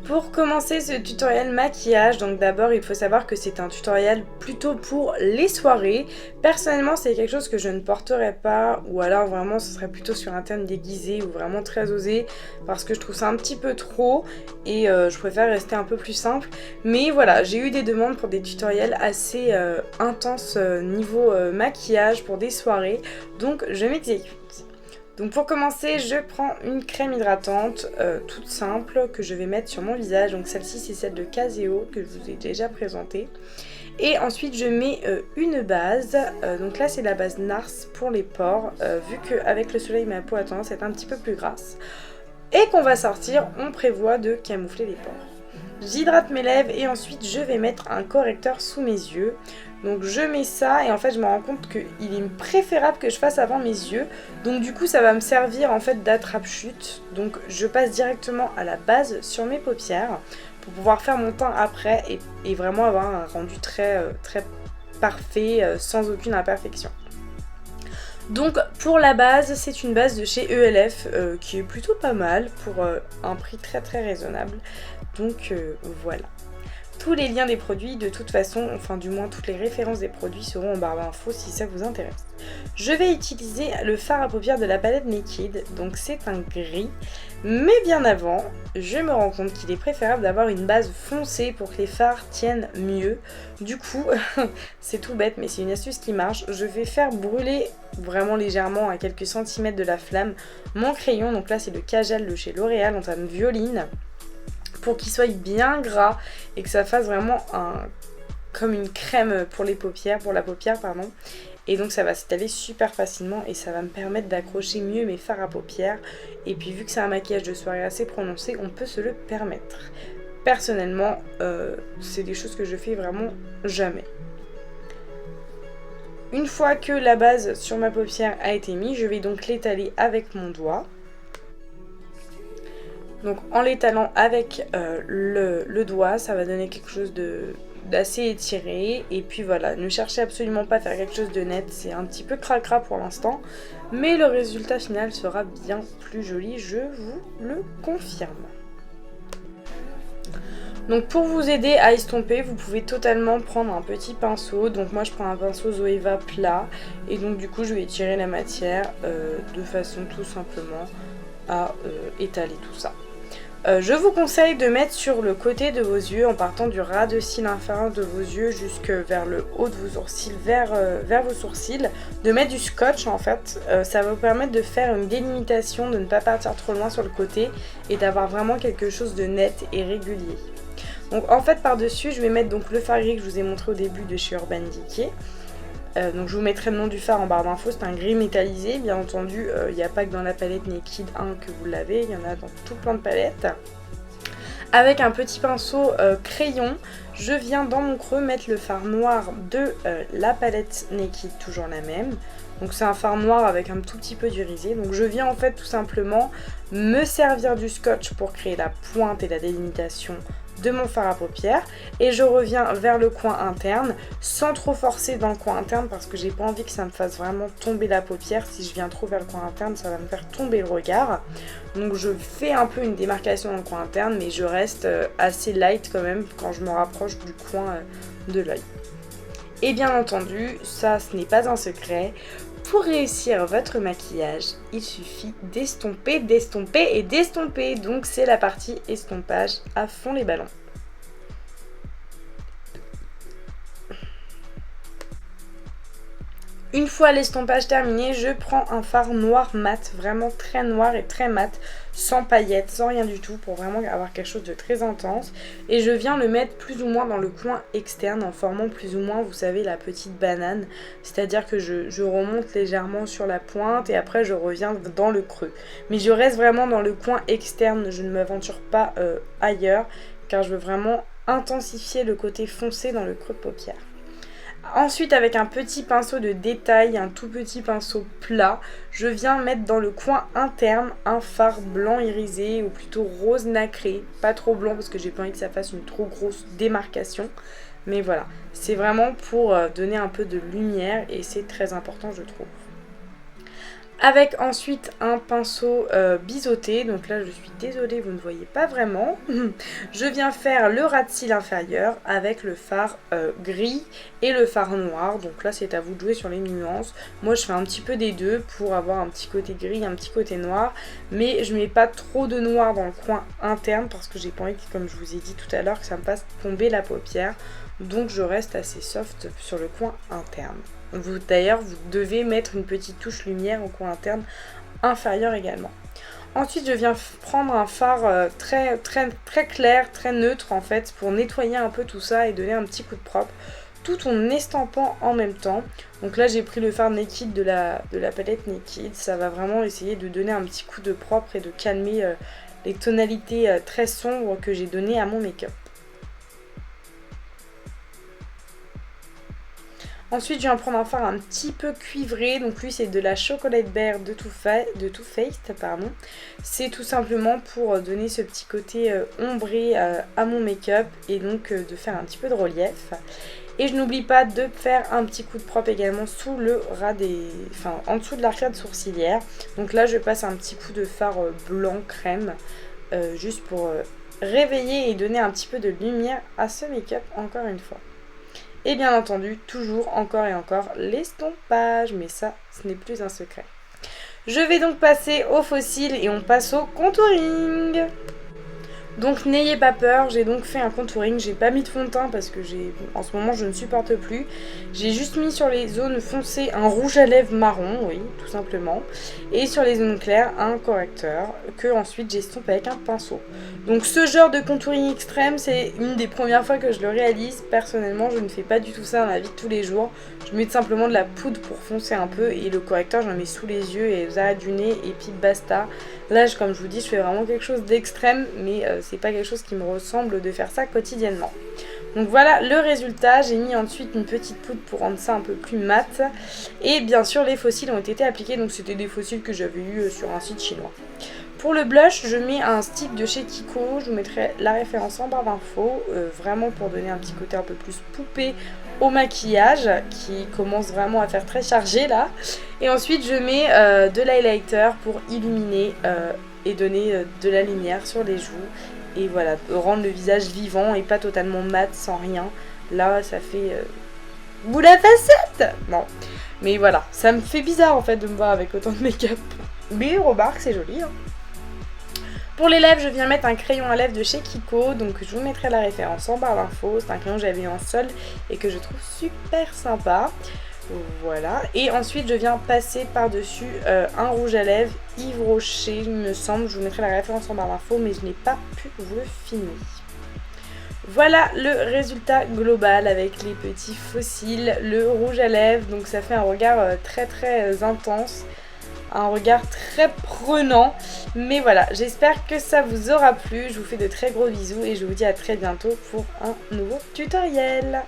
Pour commencer ce tutoriel maquillage, donc d'abord il faut savoir que c'est un tutoriel plutôt pour les soirées. Personnellement c'est quelque chose que je ne porterai pas, ou alors vraiment ce serait plutôt sur un thème déguisé ou vraiment très osé, parce que je trouve ça un petit peu trop et je préfère rester un peu plus simple. Mais voilà, j'ai eu des demandes pour des tutoriels assez intenses niveau maquillage pour des soirées, donc je m'exécute. Donc pour commencer, je prends une crème hydratante toute simple que je vais mettre sur mon visage. Donc celle-ci c'est celle de Caseo que je vous ai déjà présentée. Et ensuite je mets une base, donc là c'est la base Nars pour les pores, vu qu'avec le soleil ma peau a tendance à être un petit peu plus grasse. Et qu'on va sortir, on prévoit de camoufler les pores. J'hydrate mes lèvres et ensuite je vais mettre un correcteur sous mes yeux. Donc je mets ça et en fait je me rends compte qu'il est préférable que je fasse avant mes yeux. Donc du coup ça va me servir en fait d'attrape-chute. Donc je passe directement à la base sur mes paupières pour pouvoir faire mon teint après et vraiment avoir un rendu très parfait sans aucune imperfection. Donc pour la base, c'est une base de chez ELF qui est plutôt pas mal pour un prix très raisonnable. Donc voilà. Tous les liens des produits, de toute façon, enfin du moins toutes les références des produits seront en barre d'infos si ça vous intéresse. Je vais utiliser le fard à paupières de la palette Naked, donc c'est un gris. Mais bien avant, je me rends compte qu'il est préférable d'avoir une base foncée pour que les fards tiennent mieux. Du coup, c'est tout bête mais c'est une astuce qui marche. Je vais faire brûler vraiment légèrement à quelques centimètres de la flamme mon crayon. Donc là c'est le Kajal de chez L'Oréal en teinte violine, pour qu'il soit bien gras et que ça fasse vraiment comme une crème pour les paupières, pour la paupière pardon. Et donc ça va s'étaler super facilement et ça va me permettre d'accrocher mieux mes fards à paupières. Et puis vu que c'est un maquillage de soirée assez prononcé, on peut se le permettre. Personnellement, c'est des choses que je fais vraiment jamais. Une fois que la base sur ma paupière a été mise, je vais donc l'étaler avec mon doigt. Donc en l'étalant avec le doigt, ça va donner quelque chose d'assez étiré. Et puis voilà, ne cherchez absolument pas à faire quelque chose de net, c'est un petit peu cracra pour l'instant. Mais le résultat final sera bien plus joli, je vous le confirme. Donc pour vous aider à estomper, vous pouvez totalement prendre un petit pinceau. Donc moi je prends un pinceau Zoeva plat. Et donc du coup je vais étirer la matière de façon tout simplement à étaler tout ça. Je vous conseille de mettre sur le côté de vos yeux en partant du ras de cils inférieur de vos yeux jusque vers le haut de vos sourcils, vers vos sourcils, de mettre du scotch en fait. Ça va vous permettre de faire une délimitation, de ne pas partir trop loin sur le côté et d'avoir vraiment quelque chose de net et régulier. Donc en fait par dessus je vais mettre donc le fard gris que je vous ai montré au début de chez Urban Decay. Donc je vous mettrai le nom du fard en barre d'infos, c'est un gris métallisé, bien entendu il n'y a pas que dans la palette Naked 1 que vous l'avez, il y en a dans tout plein de palettes. Avec un petit pinceau crayon, je viens dans mon creux mettre le fard noir de la palette Naked, toujours la même. Donc c'est un fard noir avec un tout petit peu d'irisé, donc je viens en fait tout simplement me servir du scotch pour créer la pointe et la délimitation de mon fard à paupières et je reviens vers le coin interne sans trop forcer dans le coin interne parce que j'ai pas envie que ça me fasse vraiment tomber la paupière. Si je viens trop vers le coin interne ça va me faire tomber le regard, donc je fais un peu une démarcation dans le coin interne mais je reste assez light quand même quand je me rapproche du coin de l'œil. Et bien entendu ça ce n'est pas un secret, pour réussir votre maquillage, il suffit d'estomper, d'estomper et d'estomper. Donc c'est la partie estompage à fond les ballons. Une fois l'estompage terminé, je prends un fard noir mat, vraiment très noir et très mat, sans paillettes, sans rien du tout, pour vraiment avoir quelque chose de très intense. Et je viens le mettre plus ou moins dans le coin externe, en formant plus ou moins, vous savez, la petite banane. C'est-à-dire que je remonte légèrement sur la pointe et après je reviens dans le creux. Mais je reste vraiment dans le coin externe, je ne m'aventure pas ailleurs, car je veux vraiment intensifier le côté foncé dans le creux de paupière. Ensuite avec un petit pinceau de détail, un tout petit pinceau plat, je viens mettre dans le coin interne un fard blanc irisé ou plutôt rose nacré, pas trop blanc parce que j'ai pas envie que ça fasse une trop grosse démarcation, mais voilà, c'est vraiment pour donner un peu de lumière et c'est très important je trouve. Avec ensuite un pinceau biseauté, donc là je suis désolée, vous ne voyez pas vraiment. Je viens faire le ras de cils inférieur avec le fard gris et le fard noir, donc là c'est à vous de jouer sur les nuances. Moi je fais un petit peu des deux pour avoir un petit côté gris, un petit côté noir, mais je mets pas trop de noir dans le coin interne parce que j'ai pas envie, comme je vous ai dit tout à l'heure, que ça me fasse tomber la paupière, donc je reste assez soft sur le coin interne. D'ailleurs, vous devez mettre une petite touche lumière au coin interne inférieur également. Ensuite, je viens prendre un fard très clair, très neutre en fait, pour nettoyer un peu tout ça et donner un petit coup de propre, tout en estampant en même temps. Donc là, j'ai pris le fard Naked de la palette Naked. Ça va vraiment essayer de donner un petit coup de propre et de calmer les tonalités très sombres que j'ai données à mon make-up. Ensuite, je viens prendre un fard un petit peu cuivré. Donc lui, c'est de la Chocolate Bear de Too Faced, pardon. C'est tout simplement pour donner ce petit côté ombré à mon make-up et donc de faire un petit peu de relief. Et je n'oublie pas de faire un petit coup de propre également sous le ras en dessous de l'arcade sourcilière. Donc là, je passe un petit coup de fard blanc crème, juste pour réveiller et donner un petit peu de lumière à ce make-up encore une fois. Et bien entendu, toujours, encore et encore, l'estompage. Mais ça, ce n'est plus un secret. Je vais donc passer au fossile et on passe au contouring. Donc n'ayez pas peur, j'ai donc fait un contouring, j'ai pas mis de fond de teint parce que en ce moment je ne supporte plus. J'ai juste mis sur les zones foncées un rouge à lèvres marron, oui, tout simplement. Et sur les zones claires, un correcteur que ensuite j'estompe avec un pinceau. Donc ce genre de contouring extrême, c'est une des premières fois que je le réalise. Personnellement, je ne fais pas du tout ça dans la vie de tous les jours. Je mets simplement de la poudre pour foncer un peu et le correcteur, j'en mets sous les yeux et aux arrêts du nez et puis basta. Là, comme je vous dis, je fais vraiment quelque chose d'extrême, mais c'est pas quelque chose qui me ressemble de faire ça quotidiennement. Donc voilà le résultat. J'ai mis ensuite une petite poudre pour rendre ça un peu plus mat. Et bien sûr, les fossiles ont été appliqués. Donc c'était des fossiles que j'avais eu sur un site chinois. Pour le blush, je mets un stick de chez Kiko. Je vous mettrai la référence en barre d'infos. Vraiment pour donner un petit côté un peu plus poupée au maquillage qui commence vraiment à faire très chargé là. Et ensuite je mets de l'highlighter pour illuminer et donner de la lumière sur les joues. Et voilà, rendre le visage vivant et pas totalement mat sans rien. Là ça fait boule à facette. Non, mais voilà, ça me fait bizarre en fait de me voir avec autant de make-up. Mais remarque, c'est joli hein. Pour les lèvres, je viens mettre un crayon à lèvres de chez Kiko, donc je vous mettrai la référence en barre d'infos. C'est un crayon que j'avais eu en solde et que je trouve super sympa. Voilà, et ensuite je viens passer par-dessus un rouge à lèvres Yves Rocher, il me semble. Je vous mettrai la référence en barre d'infos, mais je n'ai pas pu vous le filmer. Voilà le résultat global avec les petits fossiles, le rouge à lèvres, donc ça fait un regard très intense. Un regard très prenant, mais voilà, j'espère que ça vous aura plu. Je vous fais de très gros bisous et je vous dis à très bientôt pour un nouveau tutoriel.